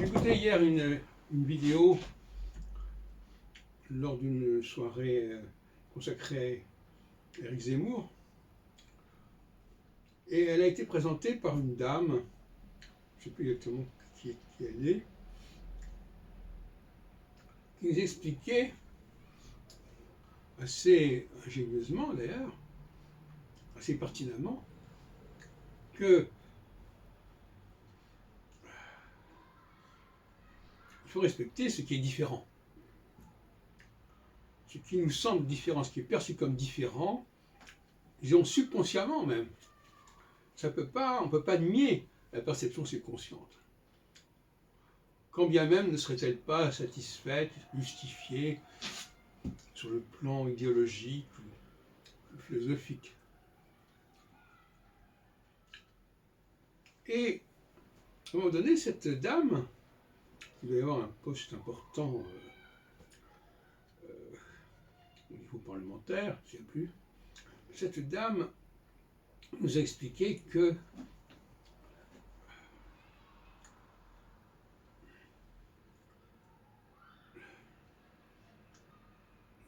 J'écoutais hier une vidéo lors d'une soirée consacrée à Éric Zemmour, et elle a été présentée par une dame, je ne sais plus exactement qui elle est, qui nous expliquait, assez ingénieusement d'ailleurs, assez pertinemment, que il faut respecter ce qui est différent. Ce qui nous semble différent, ce qui est perçu comme différent, disons subconsciemment même, on ne peut pas nier la perception subconsciente. Quand bien même ne serait-elle pas satisfaite, justifiée sur le plan idéologique ou philosophique. Et à un moment donné, cette dame, qui doit y avoir un poste important au niveau parlementaire, je ne sais plus, cette dame nous a expliqué que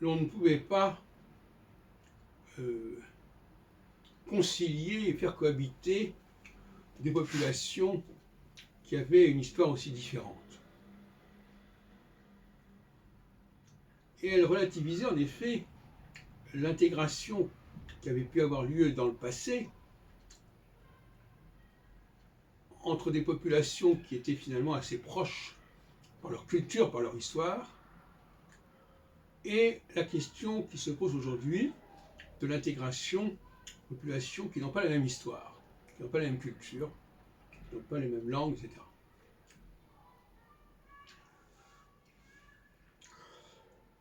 l'on ne pouvait pas concilier et faire cohabiter des populations qui avaient une histoire aussi différente. Et elle relativisait en effet l'intégration qui avait pu avoir lieu dans le passé entre des populations qui étaient finalement assez proches par leur culture, par leur histoire, et la question qui se pose aujourd'hui de l'intégration de populations qui n'ont pas la même histoire, qui n'ont pas la même culture, qui n'ont pas les mêmes langues, etc.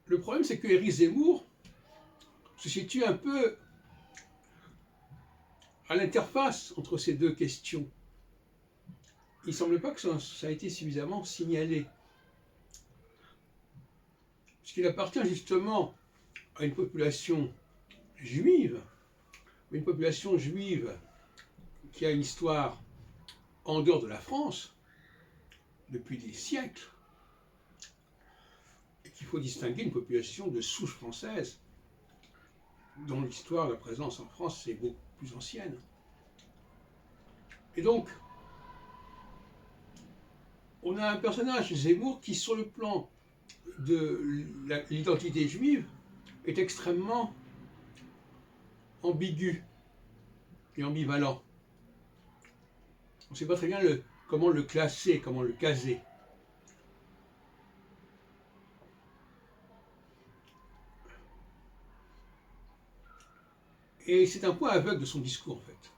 Le problème, c'est que Éric Zemmour se situe un peu à l'interface entre ces deux questions. Il ne semble pas que ça a été suffisamment signalé. Puisqu'il appartient justement à une population juive qui a une histoire en dehors de la France depuis des siècles, et qu'il faut distinguer une population de souche française dont l'histoire, la présence en France, est beaucoup plus ancienne. Et donc, on a un personnage, Zemmour, qui, sur le plan de l'identité juive, est extrêmement ambigu et ambivalent. On ne sait pas très bien comment le classer, comment le caser. Et c'est un point aveugle de son discours, en fait.